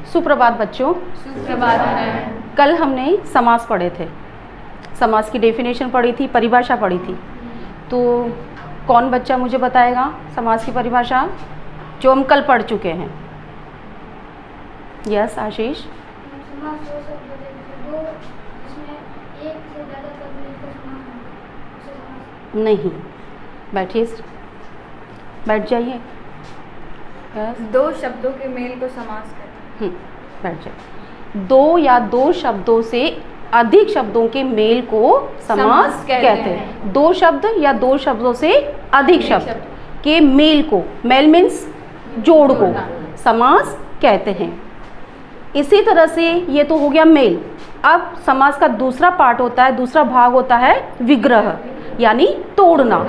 सुप्रभात बच्चों। सुप्रभात। कल हमने समास पढ़े थे, समास की डेफिनेशन पढ़ी थी, परिभाषा पढ़ी थी। तो कौन बच्चा मुझे बताएगा समास की परिभाषा जो हम कल पढ़ चुके हैं? यस आशीष। समास दो शब्द दो जिसमें एक से ज़्यादा पद मिलकर समास हो, उसे समास। नहीं, बैठिए, बैठ जाइए। यस, दो शब्दों के मेल को समास कहते हैं। बैठ जाइए। दो या दो शब्दों से अधिक शब्दों के मेल को समास कहते हैं। दो शब्द या दो शब्दों से अधिक शब्द के मेल को, मेल मीन्स जोड़ को, समास कहते हैं। इसी तरह से ये तो हो गया मेल। अब समास का दूसरा पार्ट होता है, दूसरा भाग होता है विग्रह, यानी तोड़ना।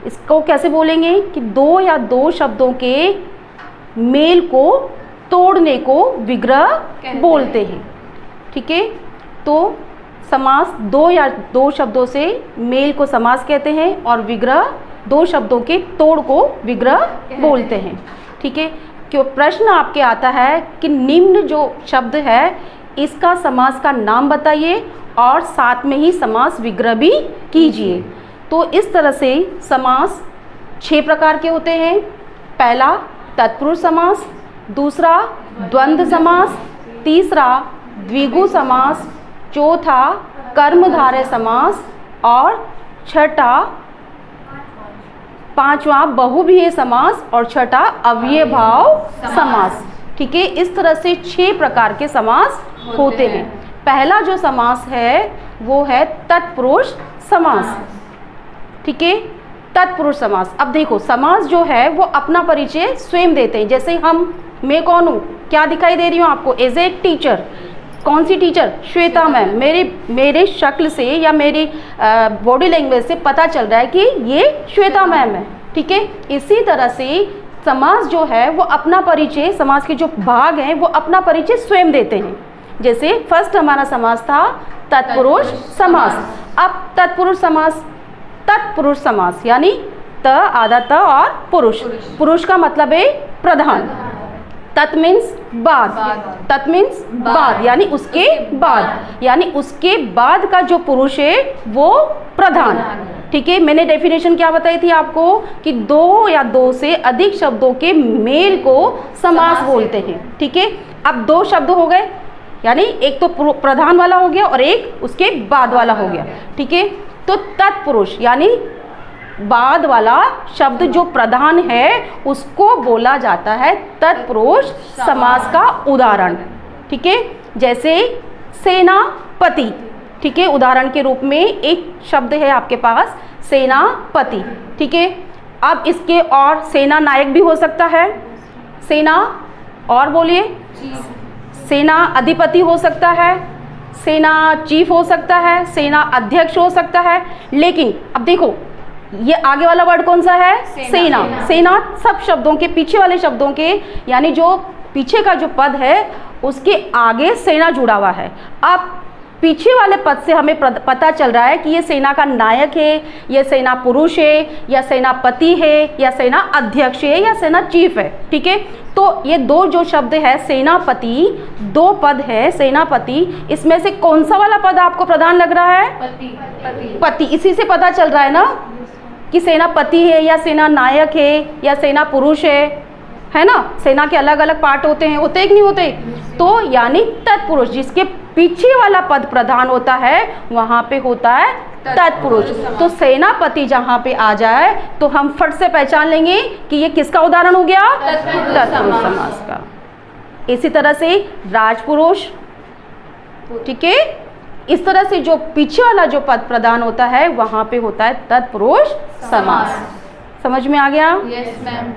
इसको कैसे बोलेंगे कि दो या दो शब्दों के मेल को तोड़ने को विग्रह बोलते हैं। ठीक है, तो समास दो या दो शब्दों से मेल को समास कहते हैं और विग्रह दो शब्दों के तोड़ को विग्रह बोलते हैं। ठीक है, क्यों प्रश्न आपके आता है कि निम्न जो शब्द है इसका समास का नाम बताइए और साथ में ही समास विग्रह भी कीजिए। तो इस तरह से समास 6 प्रकार के होते हैं। पहला तत्पुरुष समास, दूसरा द्वंद्व समास, तीसरा द्विगु समास, चौथा कर्मधारय समास और छठा पांचवा बहुव्रीहि समास और छठा अव्ययभाव समास। ठीक है, इस तरह से 6 प्रकार के समास होते हैं। पहला जो समास है वो है तत्पुरुष समास। ठीक है, तत्पुरुष समास। अब देखो, समास जो है वो अपना परिचय स्वयं देते हैं। जैसे मैं कौन हूँ, क्या दिखाई दे रही हूँ आपको? As a teacher. कौन सी टीचर? श्वेता मैम। मेरे शक्ल से या मेरी बॉडी लैंग्वेज से पता चल रहा है कि ये श्वेता मैम है। ठीक है, इसी तरह से समास जो है वो अपना परिचय, समास के जो भाग हैं वो अपना परिचय स्वयं देते हैं। जैसे फर्स्ट हमारा समास था तत्पुरुष समास। अब तत्पुरुष समास, तत्पुरुष समास यानी त आधा त और पुरुष। पुरुष का मतलब है प्रधान। तत् मीन्स बाद, तत् मीन्स बाद यानी उसके बाद, यानी उसके बाद का जो पुरुष है वो प्रधान। ठीक है, मैंने डेफिनेशन क्या बताई थी आपको कि दो या दो से अधिक शब्दों के मेल को समास बोलते हैं। ठीक है, अब दो शब्द हो गए, यानी एक तो प्रधान वाला हो गया और एक उसके बाद वाला हो गया। ठीक है, तो तत्पुरुष यानी बाद वाला शब्द जो प्रधान है उसको बोला जाता है तत्पुरुष समास का उदाहरण। ठीक है, जैसे सेनापति। ठीक है, उदाहरण के रूप में एक शब्द है आपके पास सेनापति। ठीक है, अब इसके और सेना नायक भी हो सकता है, सेना और बोलिए सेना अधिपति हो सकता है, सेना चीफ हो सकता है, सेना अध्यक्ष हो सकता है। लेकिन अब देखो ये आगे वाला वर्ड कौन सा है? सेना। सेना सब शब्दों के पीछे वाले शब्दों के, यानी जो पीछे का जो पद है उसके आगे सेना जुड़ा हुआ है। अब पीछे वाले पद से हमें पता चल रहा है कि ये सेना का नायक है, ये सेना पुरुष है, या सेनापति है, या सेना अध्यक्ष है, या सेना चीफ है। ठीक है, तो ये दो जो शब्द है सेनापति, दो पद है सेनापति, इसमें से कौन सा वाला पद आपको प्रधान लग रहा है? पति। पति। इसी से पता चल रहा है ना कि सेनापति है या सेना नायक है या सेना पुरुष है ना। सेना के अलग अलग पार्ट होते हैं, होते कि नहीं होते? तो यानी तत्पुरुष जिसके पीछे वाला पद प्रधान होता है वहां पे होता है तत्पुरुष। तो सेनापति जहां पे आ जाए तो हम फट से पहचान लेंगे कि ये किसका उदाहरण हो गया? तत्पुरुष समास का। इसी तरह से राजपुरुष। ठीक है, इस तरह से जो पीछे वाला जो पद प्रधान होता है वहां पे होता है तत्पुरुष समास। समझ में आ गया? Yes ma'am.